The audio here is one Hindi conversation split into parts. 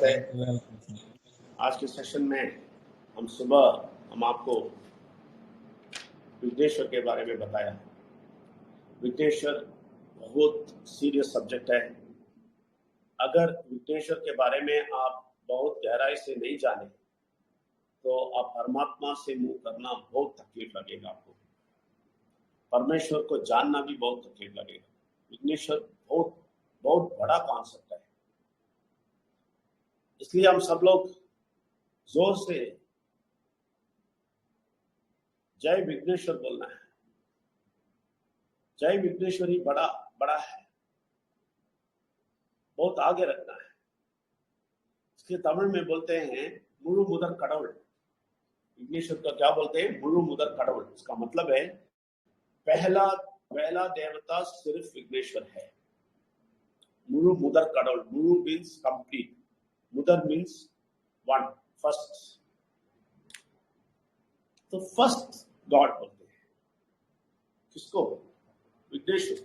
स्वागत है। आज के सेशन में हम आपको विघ्नेश्वर के बारे में बताया। विघ्नेश्वर बहुत सीरियस सब्जेक्ट है। अगर विघ्नेश्वर के बारे में आप बहुत गहराई से नहीं जाने तो आप परमात्मा से मूव करना बहुत तकलीफ लगेगा। आपको परमेश्वर को जानना भी बहुत तकलीफ लगेगा। विघ्नेश्वर बहुत बहुत बड़ा कॉन्सेप्ट है। इसलिए हम सब लोग जोर से जय विघ्नेश्वर बोलना है। जय विघ्नेश्वर ही बड़ा बड़ा है, बहुत आगे रखना है। इसके तमिल में बोलते हैं मुरु मुदर कडवल। विघ्नेश्वर का क्या बोलते हैं? मुरु मुदर कडवल। इसका मतलब है पहला देवता सिर्फ विघ्नेश्वर है। मुरु मुदर कडवल। मुरु मीन्स कंप्लीट, मुदर मीन्स वन, फर्स्ट। तो फर्स्ट गॉड बोलते हैं किसको? विघ्नेश्वर।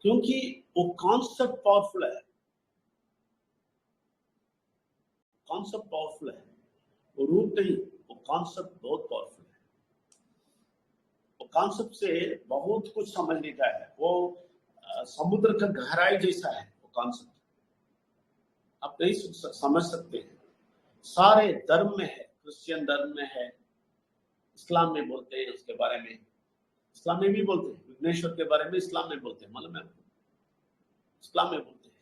क्योंकि वो कॉन्सेप्ट पावरफुल है। कॉन्सेप्ट पावरफुल है, वो रूप नहीं, वो कॉन्सेप्ट बहुत पावरफुल है। वो कॉन्सेप्ट से बहुत कुछ समझ लेता है। वो समुद्र का गहराई जैसा है वो कॉन्सेप्ट। आप नहीं समझ सकते हैं। सारे धर्म में है, क्रिश्चियन धर्म में है, इस्लाम में बोलते हैं उसके बारे में। इस्लाम में भी बोलते हैं विघ्नेश्वर के बारे में। इस्लाम में बोलते हैं, मालूम है आपको? इस्लाम में बोलते हैं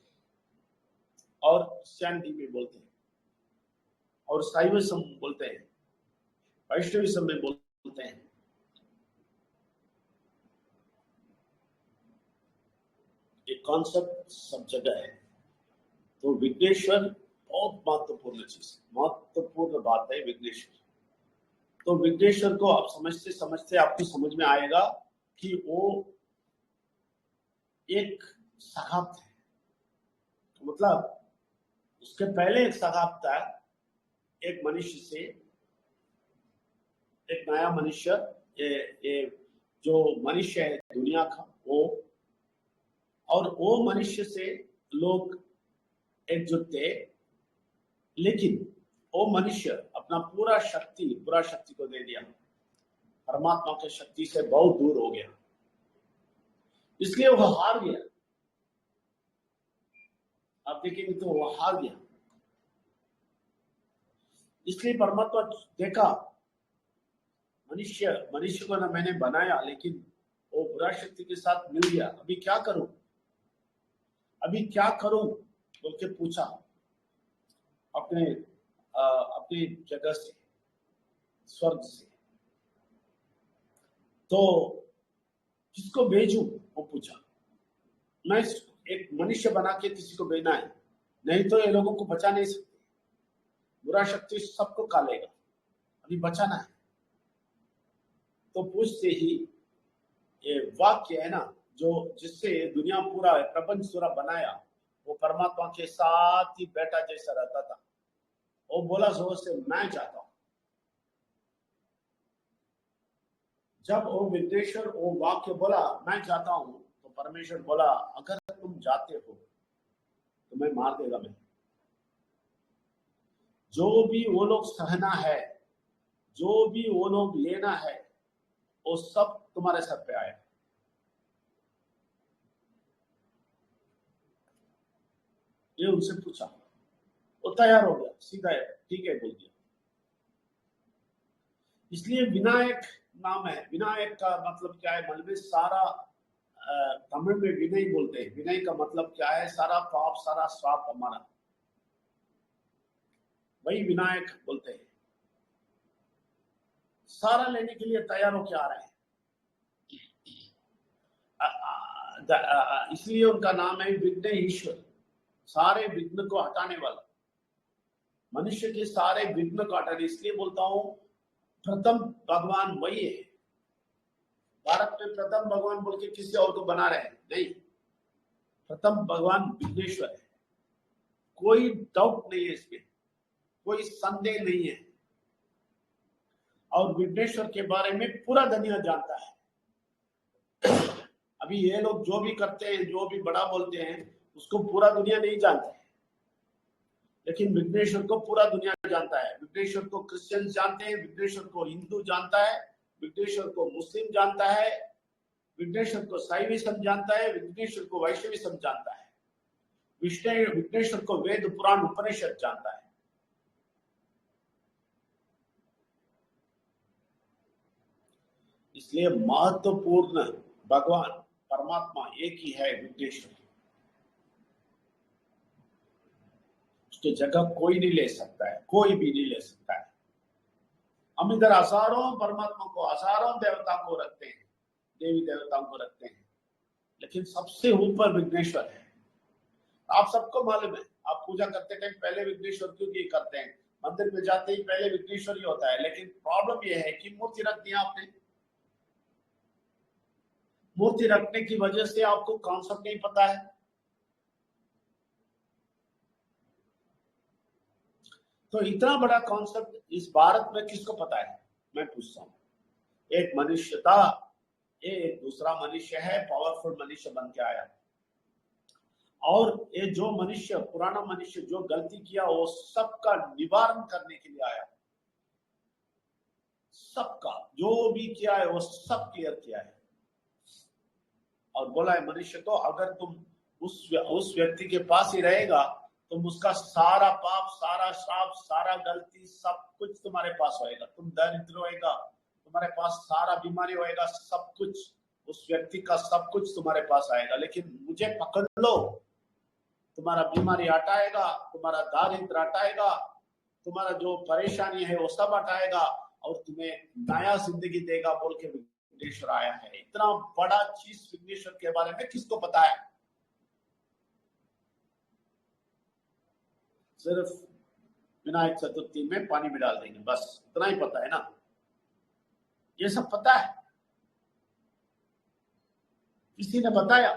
और क्रिश्चियनिटी में बोलते हैं और साइविज्म बोलते हैं, वैष्णविज्म में बोलते हैं। ये कॉन्सेप्ट सब जगह है। तो विघ्नेश्वर बहुत महत्वपूर्ण चीज, महत्वपूर्ण बात है विघ्नेश्वर। तो विघ्नेश्वर को आप समझते समझते आपको समझ में आएगा कि वो एक सगाप्त है। तो मतलब उसके पहले एक सगाप्त था, एक मनुष्य से, एक नया मनुष्य। ये जो मनुष्य है दुनिया का, वो मनुष्य से लोग एकजुट थे। लेकिन वो मनुष्य अपना पूरा शक्ति को दे दिया, परमात्मा की शक्ति से बहुत दूर हो गया। इसलिए वो हार गया। आप देखेंगे तो वो हार गया। इसलिए परमात्मा देखा मनुष्य को ना मैंने बनाया, लेकिन वो बुरा शक्ति के साथ मिल गया। अभी क्या करूं बोल के पूछा अपनी जगह से, स्वर्ग से। तो किसको भेजूं वो पूछा। मैं एक मनुष्य बना के किसी को भेजना है, नहीं तो ये लोगों को बचा नहीं सकते। बुरा शक्ति सबको खा लेगा, अभी बचाना है। तो पूछते ही ये वाक्य है ना, जो जिससे दुनिया पूरा प्रपंच पूरा बनाया, वो परमात्मा के साथ ही बेटा जैसा रहता था। वो बोला जोर से, मैं चाहता हूं। जब वो विघ्नेश्वर वो वाक्य बोला, मैं चाहता हूं, तो परमेश्वर बोला, अगर तुम जाते हो तो मैं मार देगा। मैं जो भी वो लोग सहना है, जो भी वो लोग लेना है, वो सब तुम्हारे सर पे आएगा। ये उनसे पूछा, वो तैयार हो गया, सीधा ठीक है बोल दिया। इसलिए विनायक नाम है। विनायक का मतलब क्या है? मतलब सारा तमिल में विनय बोलते हैं। विनय का मतलब क्या है? सारा पाप, सारा श्राप हमारा, वही विनायक बोलते हैं। सारा लेने के लिए तैयार होके आ रहे हैं। इसलिए उनका नाम है विघ्न ईश्वर, सारे विघ्न को हटाने वाला। मनुष्य के सारे विघ्न को हटाने, इसलिए बोलता हूं प्रथम भगवान वही है। भारत में प्रथम भगवान बोल के किसी और को बना रहे हैं, नहीं। प्रथम भगवान विघ्नेश्वर है, कोई डाउट नहीं है इसमें, कोई संदेह नहीं है। और विघ्नेश्वर के बारे में पूरा दुनिया जानता है। अभी ये लोग जो भी करते हैं, जो भी बड़ा बोलते हैं, उसको पूरा दुनिया नहीं जानती, लेकिन विघ्नेश्वर को पूरा दुनिया जानता है। विघ्नेश्वर को क्रिश्चियन जानते हैं, विघ्नेश्वर को हिंदू जानता है, विघ्नेश्वर को मुस्लिम जानता है, विघ्नेश्वर को शैविज्म जानता है, विघ्नेश्वर को वैष्णविज्म जानता है, विघ्नेश्वर को वेद पुराण उपनिषद जानता है। इसलिए महत्वपूर्ण भगवान परमात्मा एक ही है, विघ्नेश्वर। उसकी जगह कोई नहीं ले सकता है, कोई भी नहीं ले सकता है। हम इधर हजारों परमात्मा को, हजारों देवता को रखते हैं, देवी देवताओं को रखते हैं, लेकिन सबसे ऊपर विघ्नेश्वर है। आप सबको मालूम है, आप पूजा करते टाइम पहले विघ्नेश्वर क्यों नहीं करते हैं? मंदिर में जाते ही पहले विघ्नेश्वर ही होता है, लेकिन प्रॉब्लम यह है कि मूर्ति रख दिया आपने। मूर्ति रखने की वजह से आपको कॉन्सेप्ट नहीं पता है। तो इतना बड़ा कॉन्सेप्ट इस भारत में किसको पता है? मैं पूछता हूँ। एक मनुष्य था, एक दूसरा मनुष्य है, पावरफुल मनुष्य बन के आया, और ये जो मनुष्य, पुराना मनुष्य जो गलती किया, वो सबका निवारण करने के लिए आया। सबका जो भी किया है वो सब क्लियर किया है, और बोला है मनुष्य को, अगर तुम उस व्यक्ति के पास ही रहेगा, तुम उसका सारा पाप, सारा श्राप, सारा गलती, सब कुछ तुम्हारे पास होएगा। तुम दरिद्र होएगा, तुम्हारे पास सारा बीमारी होएगा, सब कुछ उस व्यक्ति का सब कुछ तुम्हारे पास आएगा। लेकिन मुझे पकड़ लो, तुम्हारा बीमारी हटाएगा, तुम्हारा दारिद्र हटाएगा, तुम्हारा जो परेशानी है वो सब हटाएगा, और तुम्हें नया जिंदगी देगा, बोल के विघ्नेश्वर आया है। इतना बड़ा चीज विघ्नेश्वर के बारे में किसको पता है? सिर्फ विनायक चतुर्थी में पानी में डाल देंगे, बस इतना ही पता है ना। ये सब पता है? किसी ने बताया?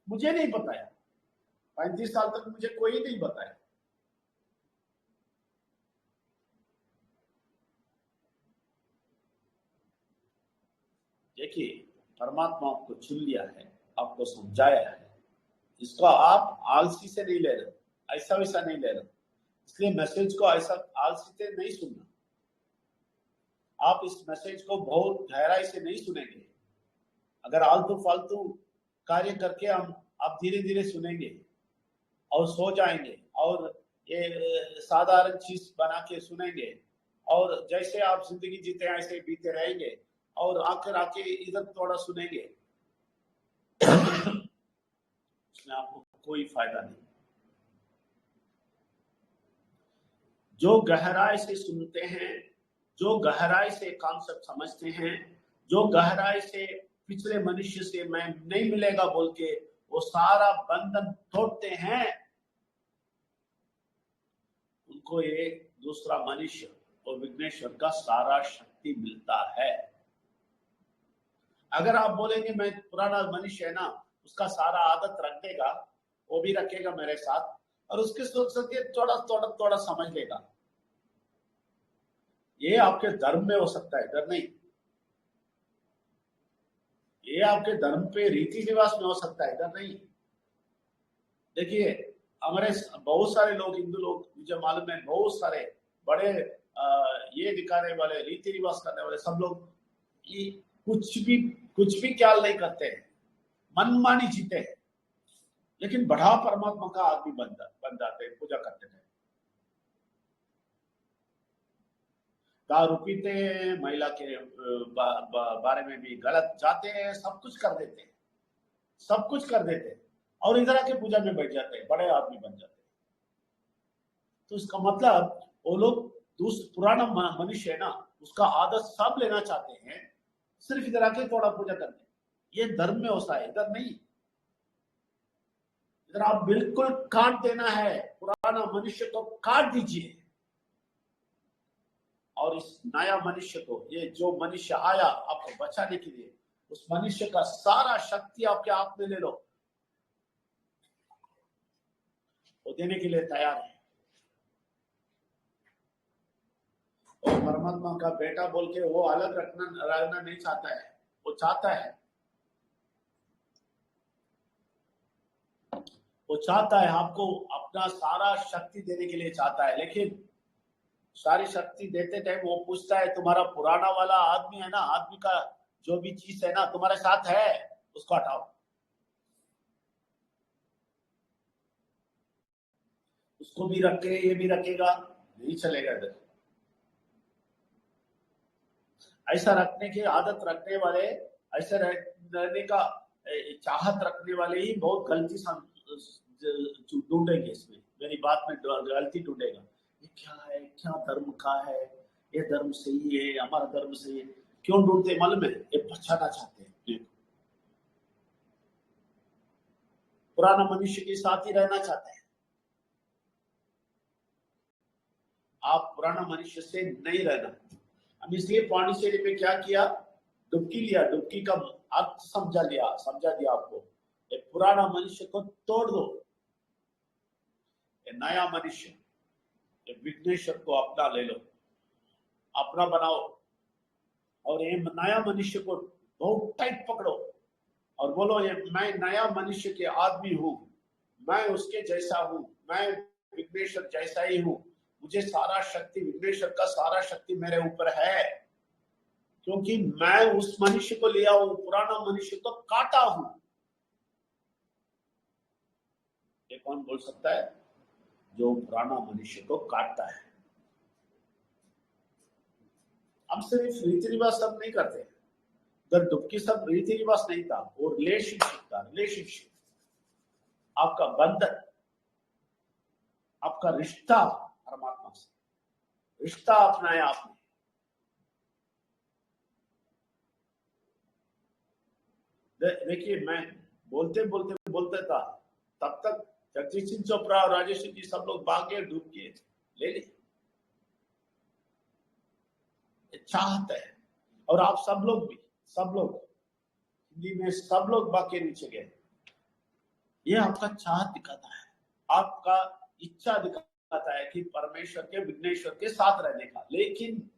मुझे नहीं बताया। 35 साल तक मुझे कोई नहीं बताया। देखिए, परमात्मा आपको चुन लिया है, आपको समझाया है, इसको आप आलसी से नहीं ले रहे, ऐसा वैसा नहीं ले रहे। इसलिए मैसेज को ऐसा आलसी से नहीं सुनना। आप इस मैसेज को बहुत गहराई से नहीं सुनेंगे। अगर आलतू फालतू कार्य करके आप धीरे धीरे सुनेंगे और सो जाएंगे, और ये साधारण चीज बना के सुनेंगे, और जैसे आप जिंदगी जीते हैं ऐसे बीते रहेंगे, और आकर आके इधर थोड़ा सुनेंगे, इसमें आपको कोई फायदा नहीं। जो गहराई से सुनते हैं, जो गहराई से कॉन्सेप्ट समझते हैं, जो गहराई से पिछले मनुष्य से मैं नहीं मिलेगा बोल के वो सारा बंधन तोड़ते हैं, उनको एक दूसरा मनुष्य और विघ्नेश्वर का सारा शक्ति मिलता है। अगर आप बोलेंगे मैं पुराना मनुष्य है ना, उसका सारा आदत रख देगा, वो भी रखेगा मेरे साथ, और उसके सोच के थोड़ा थोड़ा थोड़ा समझ लेगा। ये आपके धर्म में हो सकता है, इधर नहीं। ये आपके धर्म पे रीति रिवाज में हो सकता है, इधर नहीं। देखिए, हमारे बहुत सारे लोग, हिंदू लोग, मुझे मालूम है, बहुत सारे बड़े ये दिखाने वाले, रीति रिवाज करने वाले सब लोग कुछ भी ख्याल नहीं करते हैं, मनमानी जीते हैं, लेकिन बड़ा परमात्मा का आदमी बन जाते हैं पूजा करते हैं। दारू पीते हैं, महिला के बारे में भी गलत जाते हैं, सब कुछ कर देते हैं, सब कुछ कर देते हैं, और इधर आके पूजा में बैठ जाते हैं, बड़े आदमी बन जाते हैं। तो इसका मतलब वो लोग पुराना मनुष्य है ना, उसका आदत सब लेना चाहते हैं, सिर्फ इधर आके थोड़ा पूजा करते हैं। ये धर्म में होता है, इधर नहीं। इधर आप बिल्कुल काट देना है, पुराना मनुष्य को काट दीजिए, और इस नया मनुष्य को, ये जो मनुष्य आया आपको बचाने के लिए, उस मनुष्य का सारा शक्ति आपके हाथ में ले लो। वो देने के लिए तैयार है। और परमात्मा का बेटा बोल के वो अलग रखना नहीं चाहता है, वो चाहता है वो चाहता है आपको अपना सारा शक्ति देने के लिए चाहता है, लेकिन सारी शक्ति देते टाइम वो पूछता है तुम्हारा पुराना वाला आदमी है ना, आदमी का जो भी चीज है ना तुम्हारे साथ है, उसको हटाओ। उसको भी रखे, ये भी रखेगा, नहीं चलेगा इधर। ऐसा रखने की आदत रखने वाले, ऐसा रहने का चाहत रखने वाले ही बहुत गलती ढूंढेंगे इसमें, मेरी बात में गलती ढूंढेगा। ये क्या है, क्या धर्म का है, ये धर्म सही है, हमारा धर्म सही है। क्यों ढूंढते मालूम है? ये बचाना चाहते हैं, पुराना मनुष्य के साथ ही रहना चाहते हैं। आप पुराना मनुष्य से नहीं रहना। अब इसलिए पांडिचेरी में क्या किया, डुबकी लिया, डुबकी का अर्थ समझा दिया आपको। ये पुराना मनुष्य को तोड़ दो, ये नया मनुष्य, ये विघ्नेश्वर को अपना ले लो, अपना बनाओ, और ये नया मनुष्य को बहुत टाइट पकड़ो और बोलो ये मैं नया मनुष्य के आदमी हूं, मैं उसके जैसा हूं, मैं विघ्नेश्वर जैसा ही हूं, मुझे सारा शक्ति, विघ्नेश्वर का सारा शक्ति मेरे ऊपर है, क्योंकि मैं उस मनुष्य को लिया हूं, पुराना मनुष्य को काटा हूं। ये कौन बोल सकता है? जो पुराना मनुष्य को काटता है। अब सिर्फ रीति रिवाज सब नहीं करते, अगर डुबकी सब रीति रिवाज नहीं था, वो रिलेशनशिप था, रिलेशनशिप, आपका बंधन, आपका रिश्ता परमात्मा से, रिश्ता अपनाया आपने। देखिए मैं बोलते था, तब तक जगजीत सिंह चोपड़ा और राजेश जी सब लोग भाग गए, डूब गए, ले ली चाहत है। और आप सब लोग हिंदी में सब लोग बाकी नीचे गए। ये आपका चाहत दिखाता है, आपका इच्छा दिखाता है कि परमेश्वर के, विघ्नेश्वर के साथ रहने का। लेकिन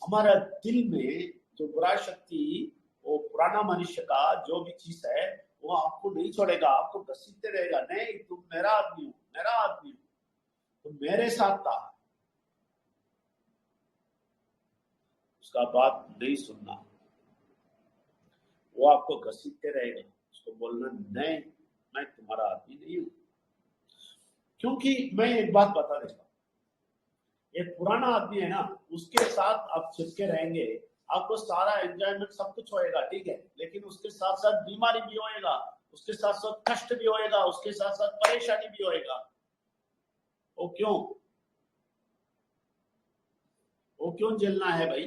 हमारा दिल में जो बुरा शक्ति, वो पुराना मनुष्य का जो भी चीज है, वो आपको नहीं छोड़ेगा, आपको घसीटते रहेगा। नहीं, तुम मेरा आदमी हो, मेरा आदमी हो, तुम मेरे साथ था। उसका बात नहीं सुनना, वो आपको घसीटते रहेगा। उसको बोलना नहीं, मैं तुम्हारा आदमी नहीं हूं। क्योंकि मैं एक बात बता देता हूं, एक पुराना आदमी है ना, उसके साथ आप चिपके रहेंगे, आपको सारा एंजॉयमेंट सब कुछ होएगा, ठीक है, लेकिन उसके साथ साथ बीमारी भी होएगा, उसके साथ साथ कष्ट भी होएगा, उसके साथ साथ परेशानी भी होएगा। वो क्यों झेलना है भाई?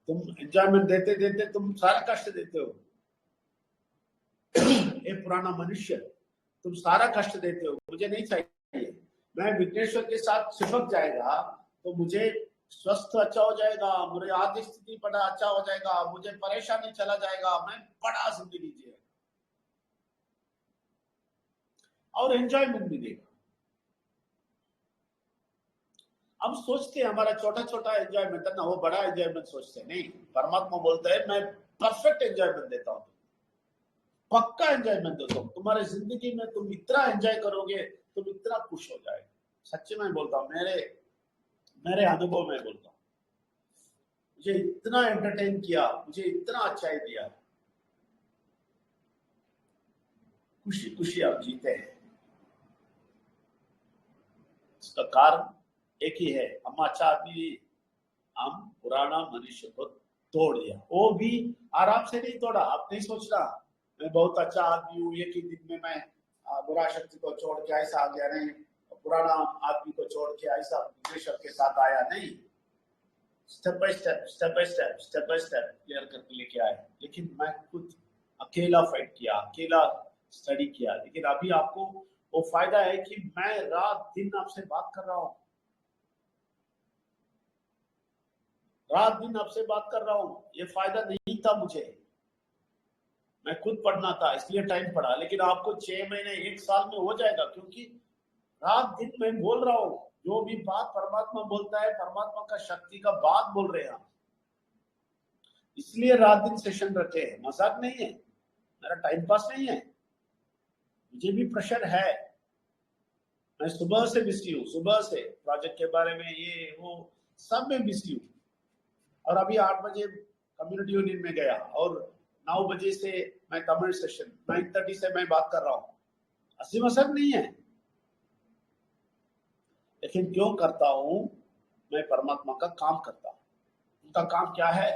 तुम एंजॉयमेंट देते देते तुम सारा कष्ट देते हो। ये पुराना मनुष्य, तुम सारा कष्ट देते हो, मुझे नहीं चाहिए। मैं विघ्नेश्वर के साथ चिपक जाएगा तो मुझे स्वस्थ अच्छा हो जाएगा, मुझे आर्थिक स्थिति बड़ा अच्छा हो जाएगा, मुझे परेशानी चला जाएगा, मैं बड़ा जिंदगी जिएगा और एंजॉयमेंट भी देगा। हम सोचते हैं हमारा छोटा छोटा एंजॉयमेंट है ना, वो बड़ा एंजॉयमेंट सोचते नहीं। परमात्मा बोलता है मैं परफेक्ट एंजॉयमेंट देता हूं, पक्का एंजॉयमेंट देता हूं तुम्हारी जिंदगी में। तुम इतना एंजॉय करोगे, तुम इतना खुश हो जाएगा। सच्ची में बोलता हूं, मेरे अनुभव में बोलता हूं, मुझे इतना एंटरटेन किया, मुझे इतना अच्छाई दिया, खुशी खुशी आप जीते हैं। इसका कारण एक ही है, हम अच्छा आदमी, हम पुराना मनुष्य को तोड़ दिया। वो भी आराम से नहीं तोड़ा। आप नहीं सोचना मैं बहुत अच्छा आदमी हूँ, एक ही दिन में मैं बुरा शक्ति को छोड़ के ऐसा आ गया, नहीं, पुराना आदमी को छोड़ के ऐसा विघ्नेश्वर के साथ आया, नहीं। स्टेप बाय स्टेप क्लियर करके लेके आए। लेकिन मैं खुद अकेला फाइट किया, अकेला स्टडी किया। लेकिन अभी आपको वो फायदा है कि मैं रात दिन आपसे बात कर रहा हूँ, रात दिन आपसे बात कर रहा हूँ। ये फायदा नहीं था मुझे, मैं खुद पढ़ना था इसलिए टाइम पढ़ा। लेकिन आपको 6 महीने 1 साल में हो जाएगा, क्योंकि रात दिन मैं बोल रहा हूँ। जो भी बात परमात्मा बोलता है, परमात्मा का शक्ति का बात बोल रहे हैं, इसलिए रात दिन सेशन रखे हैं, मजाक नहीं है, मेरा टाइम पास नहीं है। मुझे भी प्रेशर है, मैं सुबह से बिजी हूँ, सुबह से प्रोजेक्ट के बारे में ये वो सब में बिजी हूँ। और अभी 8 बजे कम्युनिटी यूनियन में गया और 9 बजे से मैं तमिल सेशन, 9:30 से मैं बात कर रहा हूँ। हंसी मजाक नहीं है, लेकिन क्यों करता हूँ? मैं परमात्मा का काम करता हूँ। उनका काम क्या है?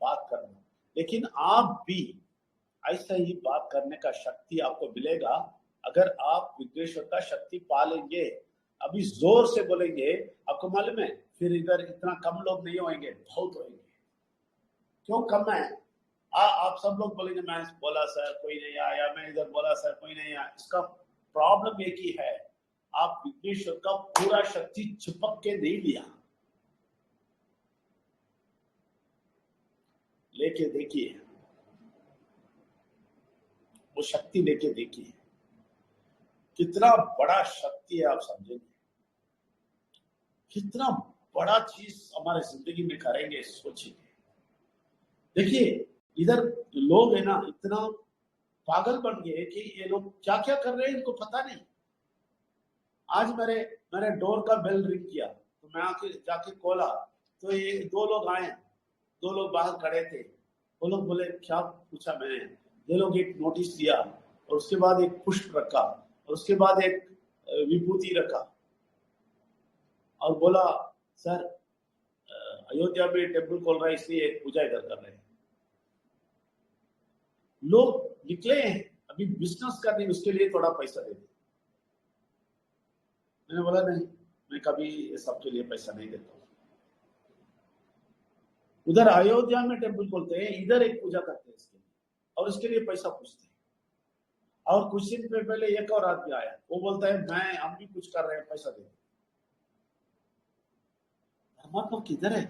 बात करना। लेकिन आप भी ऐसा ही बात करने का शक्ति आपको मिलेगा अगर आप विघ्नेश्वर का शक्ति पा लेंगे। अभी जोर से बोलेंगे, आपको मालूम है फिर इधर इतना कम लोग नहीं होंगे, बहुत होंगे। क्यों कम है? आप सब लोग बोलेंगे मैं बोला सर कोई नहीं आया, मैं इधर बोला सर कोई नहीं आया। इसका प्रॉब्लम एक ही है, आप विघ्नेश्वर का पूरा शक्ति चिपक के नहीं लिया। लेके देखिए, वो शक्ति लेके देखिए, कितना बड़ा शक्ति है। आप समझेंगे कितना बड़ा चीज हमारे जिंदगी में करेंगे, सोचिए। देखिए इधर लोग है ना इतना पागल बन गए कि ये लोग क्या क्या कर रहे हैं इनको पता नहीं। आज मेरे डोर का बेल रिंग किया तो मैं आके जाके खोला तो ये 2 लोग आए, 2 लोग बाहर खड़े थे। वो लोग बोले क्या पूछा मैंने, ये लोग एक नोटिस दिया और उसके बाद एक पुष्प रखा और उसके बाद एक विभूति रखा और बोला सर अयोध्या में टेम्पल खोल रहा है इसलिए एक पूजा इधर कर रहे हैं। लोग निकले हैं अभी बिजनेस करने, उसके लिए थोड़ा पैसा दे दे। मैंने बोला नहीं, मैं कभी सबके लिए पैसा नहीं देता हूँ। उधर अयोध्या में टेम्पल खोलते हैं, इधर एक पूजा करते हैं इसके लिए और इसके लिए पैसा पूछते हैं। और कुछ दिन पहले एक और आदमी आया, वो बोलता है मैं हम भी कुछ कर रहे हैं, पैसा दे। परमात्मा किधर है?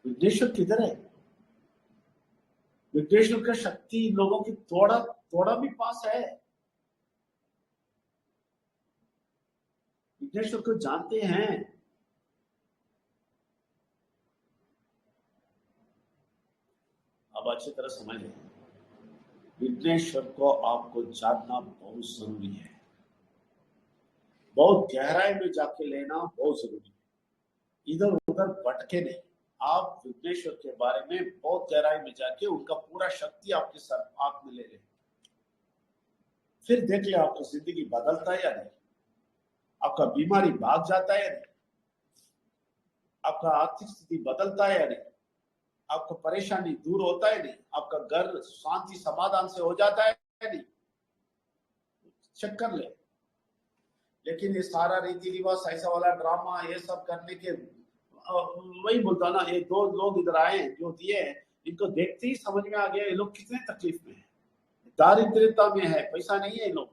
विघ्नेश्वर किधर है? विघ्नेश्वर का शक्ति लोगों की थोड़ा थोड़ा भी पास है। विघ्नेश्वर को जानते हैं। अब अच्छी तरह समझ लें, विघ्नेश्वर को आपको जानना बहुत जरूरी है, बहुत गहराई में जाके लेना बहुत जरूरी है। इधर उधर भटके नहीं, आप विघ्नेश्वर के बारे में बहुत गहराई में जाके उनका पूरा शक्ति आपके सर आप में ले लें। फिर देख ले आपकी जिंदगी बदलता है या नहीं, आपका बीमारी भाग जाता है या नहीं, आपका आर्थिक स्थिति बदलता है या नहीं, आपका परेशानी दूर होता है नहीं, आपका घर शांति समाधान से हो जाता है या नहीं, चेक कर ले। लेकिन ये सारा रीति रिवाज ऐसा वाला ड्रामा ये सब करने के वही बोलता ना, ये 2 लोग इधर आए जो दिए, इनको देखते ही समझ में आ गया ये लोग कितने तकलीफ में है, दारिद्र्यता में है, पैसा नहीं है, लोग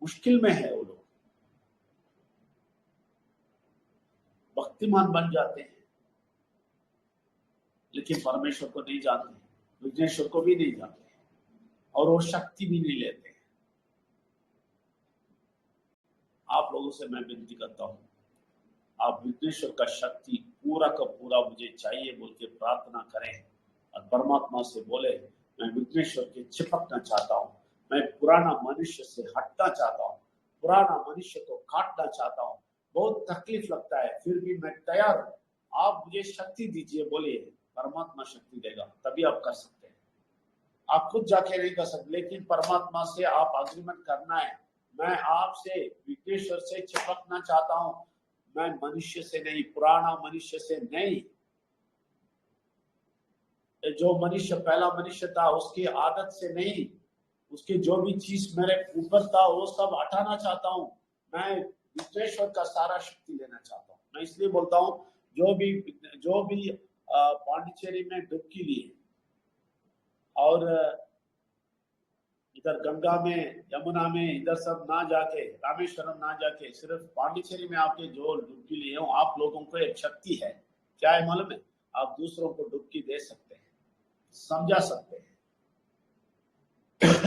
मुश्किल में है। वो लोग भक्तिमान बन जाते हैं लेकिन परमेश्वर को नहीं जानते, विघ्नेश्वर को भी नहीं जानते और वो शक्ति भी नहीं लेते। आप लोगों से मैं विनती करता हूं, आप विघ्नेश्वर का शक्ति पूरा का पूरा मुझे चाहिए बोल के प्रार्थना करें और परमात्मा से बोले मैं विघ्नेश्वर के चिपकना चाहता हूं, मैं पुराना मनुष्य से हटना चाहता हूं, पुराना मनुष्य को काटना चाहता हूं। बहुत तकलीफ लगता है फिर भी मैं तैयार हूं, आप मुझे शक्ति दीजिए बोलिए, परमात्मा शक्ति देगा, तभी आप कर सकते हैं। आप खुद जाके नहीं कर सकते, लेकिन परमात्मा से आप अग्रीमेंट करना है, मैं आपसे विघ्नेश्वर से चिपकना चाहता हूं, मैं मनुष्य से नहीं, पुराना मनुष्य से नहीं। जो मनुष्य पहला मनुष्य था उसकी आदत से नहीं, उसके जो भी चीज मेरे ऊपर था वो सब हटाना चाहता हूं, मैं विघ्नेश्वर का सारा शक्ति लेना चाहता हूं। मैं इसलिए बोलता हूं जो भी पांडिचेरी में डुबकी लिए और इधर गंगा में यमुना में इधर सब ना जाके, रामेश्वरम ना जाके, सिर्फ पांडिचेरी में आपके जो डुबकी लिए हो, आप लोगों को एक शक्ति है, क्या है मालूम है? आप दूसरों को डुबकी दे सकते हैं, समझा सकते हैं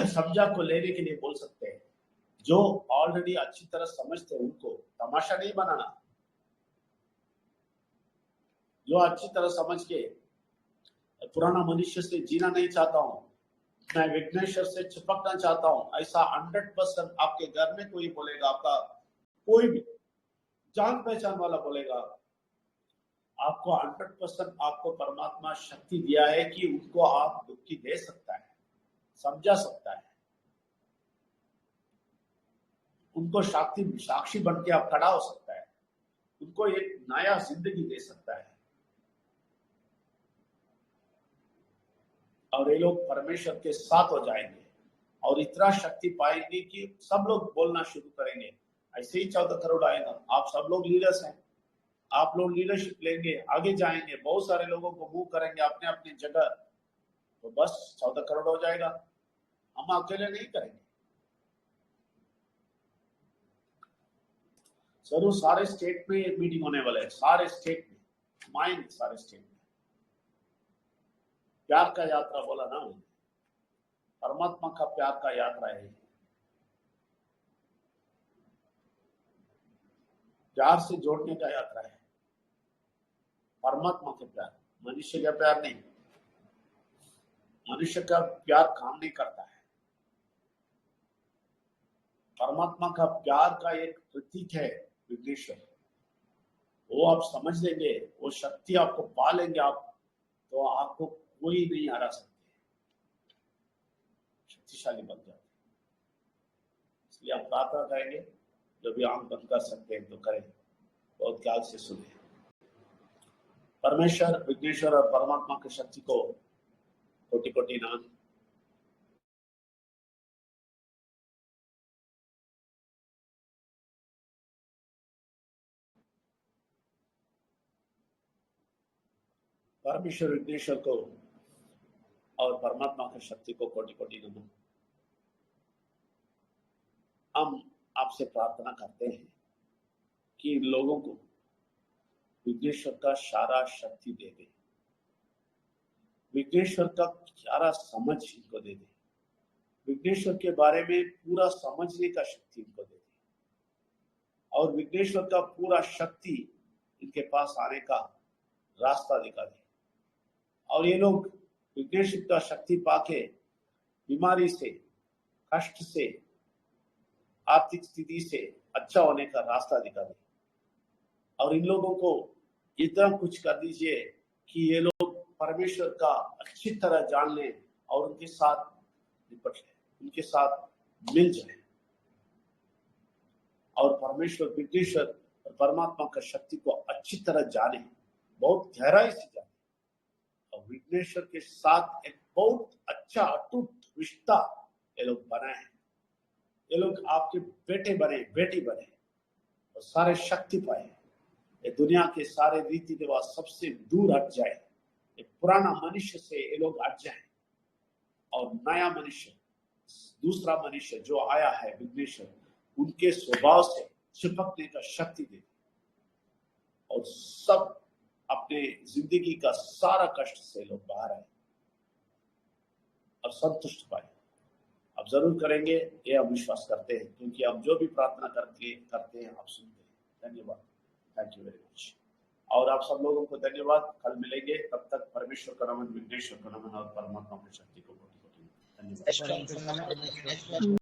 समझा को लेने के लिए बोल सकते हैं। जो ऑलरेडी अच्छी तरह समझते हैं उनको तमाशा नहीं बनाना, जो अच्छी तरह समझ के पुराना मनुष्य से जीना नहीं चाहता हूं, मैं विघ्नेश्वर से चिपकना चाहता हूं, ऐसा 100% आपके घर में कोई बोलेगा, आपका कोई भी जान पहचान वाला बोलेगा, आपको 100% आपको परमात्मा शक्ति दिया है कि उनको आप दुखी दे सकता है, समझा सकता है, उनको साक्षी बन के आप खड़ा हो सकता है, उनको एक नया जिंदगी दे सकता है। और ये लोग परमेश्वर के साथ हो जाएंगे और इतना शक्ति पाएंगे कि सब लोग बोलना शुरू करेंगे। ऐसे ही 14 करोड़ आएगा। आप सब लोग लीडर्स हैं, आप लोग लीडरशिप लेंगे, आगे जाएंगे, बहुत सारे लोगों को मूव करेंगे अपने अपनी जगह, तो बस 14 करोड़ हो जाएगा। हम अकेले नहीं करेंगे। जरूर सारे स्टेट में एक मीटिंग होने वाला है, सारे स्टेट में, माइंड सारे स्टेट में। प्यार का यात्रा बोला ना, परमात्मा का प्यार का यात्रा है। प्यार से जोड़ने का यात्रा है, परमात्मा के प्यार, मनुष्य का प्यार नहीं। मनुष्य का प्यार काम नहीं करता है। परमात्मा का प्यार का एक प्रतीक है विघ्नेश्वर। वो आप समझ लेंगे, वो शक्ति आपको पा लेंगे आप, तो आपको कोई नहीं हरा सकते, शक्तिशाली बन जाते। इसलिए आप प्रार्थना करेंगे, जो भी आंख बंद कर सकते हैं तो करें, बहुत ख्याल से सुने। परमेश्वर, विघ्नेश्वर और परमात्मा की शक्ति को कोटि कोटि नमन। परमेश्वर विघ्नेश्वर को और परमात्मा की शक्ति को कोटि कोटि नमन। हम आपसे प्रार्थना करते हैं कि लोगों को विघ्नेश्वर का सारा शक्ति दे दे, विघ्नेश्वर का सारा समझ इनको दे दे, विघ्नेश्वर के बारे में पूरा समझने का शक्ति इनको दे दे, और विघ्नेश्वर का पूरा शक्ति इनके पास आने का रास्ता दिखा दे। और ये लोग विघ्नेश्वर का शक्ति पाके बीमारी से, कष्ट से, आर्थिक स्थिति से अच्छा होने का रास्ता दिखा दे। और इन लोगों को इतना कुछ कर दीजिए कि ये लोग परमेश्वर का अच्छी तरह जान लें और उनके साथ निपट लें, उनके साथ मिल जाए, और परमेश्वर, विघ्नेश्वर और परमात्मा का शक्ति को अच्छी तरह जाने, बहुत गहराई से जाने, और विघ्नेश्वर के साथ एक बहुत अच्छा अटूट रिश्ता ये लोग बनाए। ये लोग आपके बेटे बने, बेटी बने, और सारे शक्ति पाए। ये दुनिया के सारे रीति रिवाज सबसे दूर हट जाए, एक पुराना मनुष्य से ये लोग हट जाए, और नया मनुष्य, दूसरा मनुष्य जो आया है विघ्नेश्वर, उनके स्वभाव से चिपकने का शक्ति दे, और सब अपने जिंदगी का सारा कष्ट से लोग बाहर आए और संतुष्ट पाए। अब जरूर करेंगे, ये हम विश्वास करते हैं, क्योंकि हम जो भी प्रार्थना करते हैं आप सुनते हैं। धन्यवाद, थैंक यू वेरी मच। और आप सब लोगों को धन्यवाद। कल मिलेंगे, तब तक परमेश्वर का नमन, विघ्नेश्वर का नमन और परमात्मा की शक्ति को कोटि कोटि धन्यवाद।